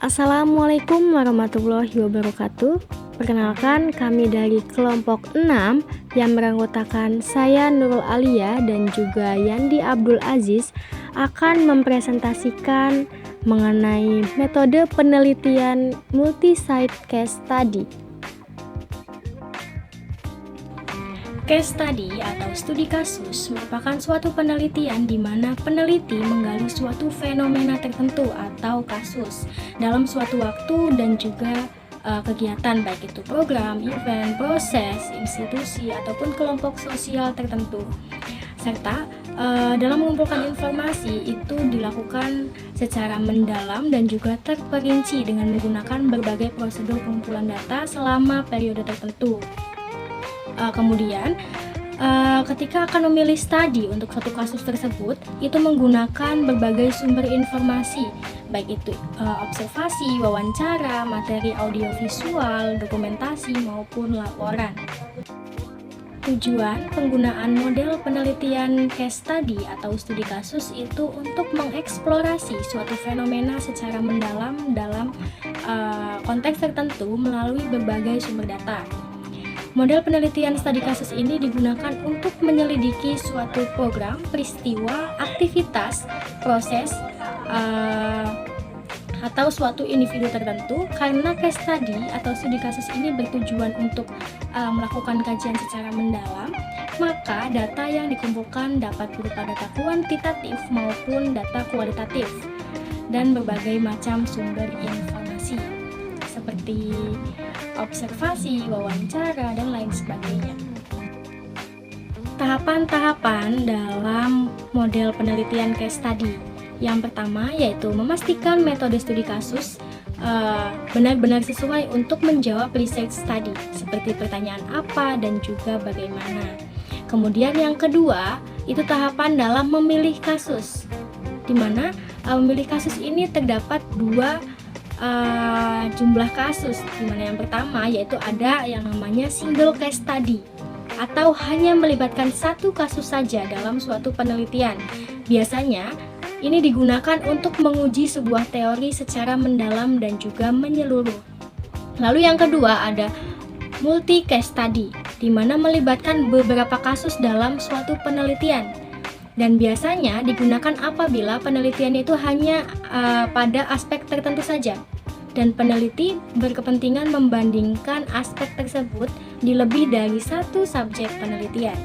Assalamualaikum warahmatullahi wabarakatuh. Perkenalkan, kami dari kelompok 6 yang beranggotakan saya Nurul Alia dan juga Yandi Abdul Aziz akan mempresentasikan mengenai metode penelitian multi-site case study. Case study atau studi kasus merupakan suatu penelitian di mana peneliti menggali suatu fenomena tertentu atau kasus dalam suatu waktu dan juga kegiatan, baik itu program, event, proses, institusi, ataupun kelompok sosial tertentu. Serta dalam mengumpulkan informasi itu dilakukan secara mendalam dan juga terperinci dengan menggunakan berbagai prosedur pengumpulan data selama periode tertentu. Kemudian ketika akan memilih studi untuk suatu kasus tersebut, itu menggunakan berbagai sumber informasi, baik itu observasi, wawancara, materi audiovisual, dokumentasi, maupun laporan. Tujuan penggunaan model penelitian case study atau studi kasus itu untuk mengeksplorasi suatu fenomena secara mendalam dalam konteks tertentu melalui berbagai sumber data. Model penelitian studi kasus ini digunakan untuk menyelidiki suatu program, peristiwa, aktivitas, proses, atau suatu individu tertentu. Karena case study atau studi kasus ini bertujuan untuk melakukan kajian secara mendalam, maka data yang dikumpulkan dapat berupa data kuantitatif maupun data kualitatif dan berbagai macam sumber informasi seperti observasi, wawancara, dan lain sebagainya. Tahapan-tahapan dalam model penelitian case study. Yang pertama yaitu memastikan metode studi kasus benar-benar sesuai untuk menjawab research study, seperti pertanyaan apa dan juga bagaimana. Kemudian yang kedua, itu tahapan dalam memilih kasus, di mana memilih kasus ini terdapat dua jumlah kasus, dimana yang pertama yaitu ada yang namanya single case study atau hanya melibatkan satu kasus saja dalam suatu penelitian. Biasanya ini digunakan untuk menguji sebuah teori secara mendalam dan juga menyeluruh. Lalu yang kedua ada multi case study, di mana melibatkan beberapa kasus dalam suatu penelitian. Dan biasanya digunakan apabila penelitian itu hanya pada aspek tertentu saja, dan peneliti berkepentingan membandingkan aspek tersebut di lebih dari satu subjek penelitian.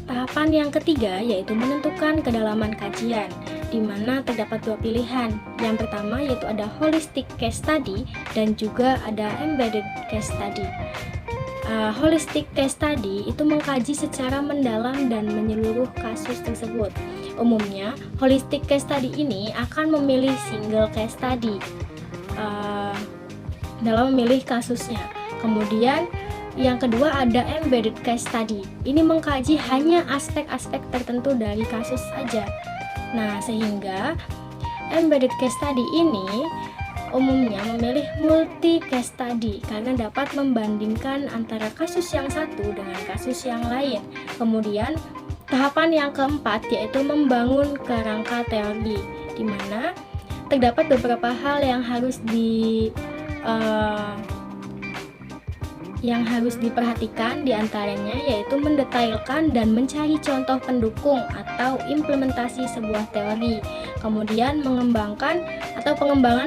Tahapan yang ketiga yaitu menentukan kedalaman kajian, di mana terdapat dua pilihan. Yang pertama yaitu ada holistic case study dan juga ada embedded case study. Holistic case study itu mengkaji secara mendalam dan menyeluruh kasus tersebut. Umumnya, holistic case study ini akan memilih single case study dalam memilih kasusnya. Kemudian yang kedua ada embedded case study. Ini mengkaji hanya aspek-aspek tertentu dari kasus saja. Nah, sehingga embedded case study ini umumnya memilih multi case study karena dapat membandingkan antara kasus yang satu dengan kasus yang lain. Kemudian tahapan yang keempat yaitu membangun kerangka teori, di mana terdapat beberapa hal yang harus diperhatikan, diantaranya yaitu mendetailkan dan mencari contoh pendukung atau implementasi sebuah teori. Kemudian pengembangan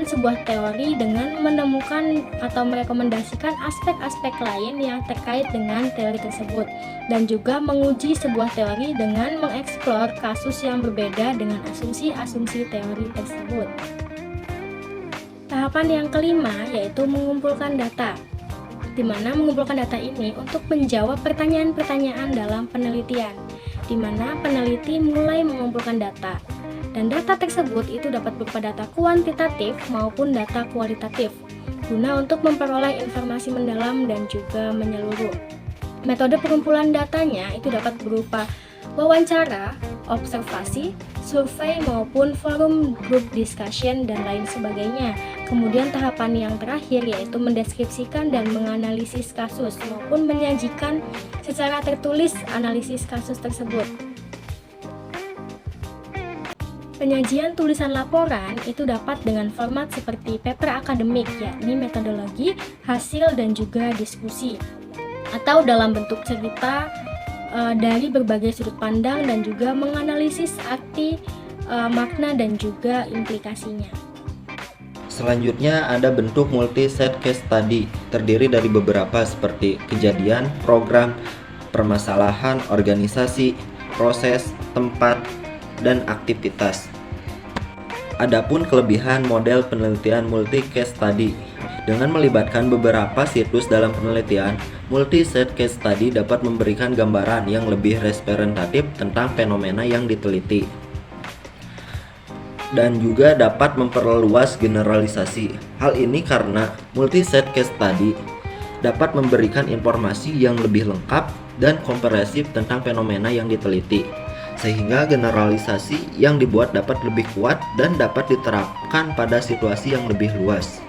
sebuah teori dengan menemukan atau merekomendasikan aspek-aspek lain yang terkait dengan teori tersebut, dan juga menguji sebuah teori dengan mengeksplor kasus yang berbeda dengan asumsi-asumsi teori tersebut. Tahapan yang kelima yaitu mengumpulkan data, di mana mengumpulkan data ini untuk menjawab pertanyaan-pertanyaan dalam penelitian, di mana peneliti mulai mengumpulkan data. Dan data tersebut itu dapat berupa data kuantitatif maupun data kualitatif, guna untuk memperoleh informasi mendalam dan juga menyeluruh. Metode pengumpulan datanya itu dapat berupa wawancara, observasi, survei maupun forum group discussion dan lain sebagainya. Kemudian tahapan yang terakhir yaitu mendeskripsikan dan menganalisis kasus maupun menyajikan secara tertulis analisis kasus tersebut. Penyajian tulisan laporan itu dapat dengan format seperti paper akademik, yakni metodologi, hasil, dan juga diskusi, atau dalam bentuk cerita dari berbagai sudut pandang dan juga menganalisis arti, makna, dan juga implikasinya. Selanjutnya ada bentuk multi-set case study, terdiri dari beberapa seperti kejadian, program, permasalahan, organisasi, proses, tempat, dan aktivitas. Adapun kelebihan model penelitian multi-case study, dengan melibatkan beberapa situs dalam penelitian, multi-set case study dapat memberikan gambaran yang lebih representatif tentang fenomena yang diteliti, dan juga dapat memperluas generalisasi. Hal ini karena multi-set case study dapat memberikan informasi yang lebih lengkap dan komprehensif tentang fenomena yang diteliti, sehingga generalisasi yang dibuat dapat lebih kuat dan dapat diterapkan pada situasi yang lebih luas.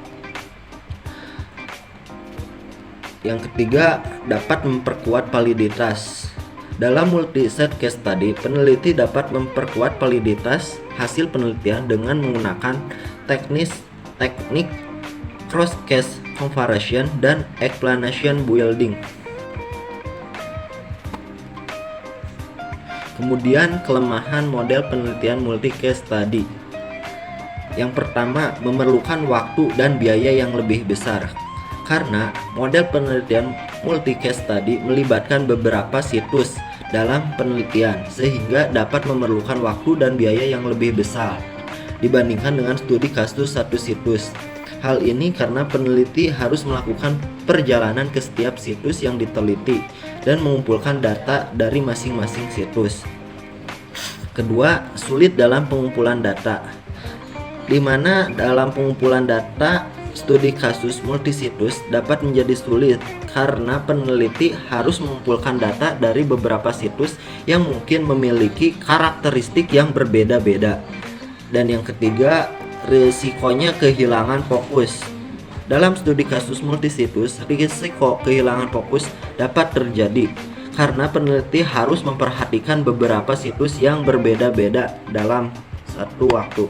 Yang ketiga, dapat memperkuat validitas. Dalam multi-set case study, peneliti dapat memperkuat validitas hasil penelitian dengan menggunakan teknik cross-case comparison dan explanation building. Kemudian kelemahan model penelitian multi-case study. Yang pertama, memerlukan waktu dan biaya yang lebih besar. Karena model penelitian multi-case study melibatkan beberapa situs dalam penelitian, sehingga dapat memerlukan waktu dan biaya yang lebih besar dibandingkan dengan studi kasus satu situs. Hal ini karena peneliti harus melakukan perjalanan ke setiap situs yang diteliti dan mengumpulkan data dari masing-masing situs. Kedua, sulit dalam pengumpulan data, di mana dalam pengumpulan data studi kasus multisitus dapat menjadi sulit karena peneliti harus mengumpulkan data dari beberapa situs yang mungkin memiliki karakteristik yang berbeda-beda. Dan yang ketiga, risikonya kehilangan fokus. Dalam studi kasus multisitus, risiko kehilangan fokus dapat terjadi karena peneliti harus memperhatikan beberapa situs yang berbeda-beda dalam satu waktu.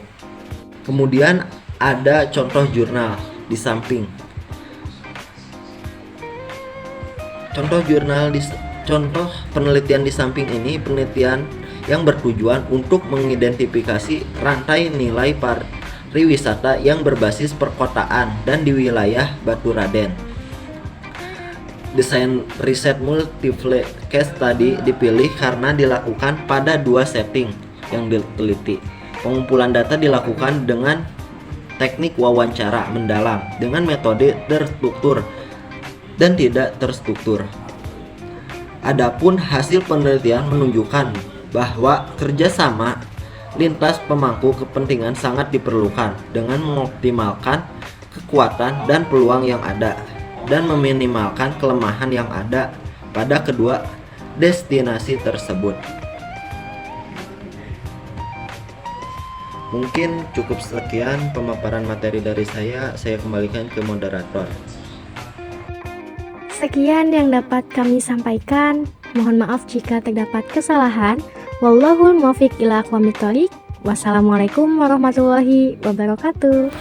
Kemudian ada contoh jurnal di samping. Contoh penelitian di samping ini penelitian yang bertujuan untuk mengidentifikasi rantai nilai pariwisata yang berbasis perkotaan dan di wilayah Baturaden. Desain riset multiple case study dipilih karena dilakukan pada dua setting yang diteliti. Pengumpulan data dilakukan dengan teknik wawancara mendalam dengan metode terstruktur dan tidak terstruktur. Adapun hasil penelitian menunjukkan bahwa kerjasama lintas pemangku kepentingan sangat diperlukan dengan mengoptimalkan kekuatan dan peluang yang ada dan meminimalkan kelemahan yang ada pada kedua destinasi tersebut. Mungkin cukup sekian pemaparan materi dari saya kembalikan ke moderator. Sekian yang dapat kami sampaikan. Mohon maaf jika terdapat kesalahan. Wallahul muwaffiq ila aqwamit thoriq. Wassalamualaikum warahmatullahi wabarakatuh.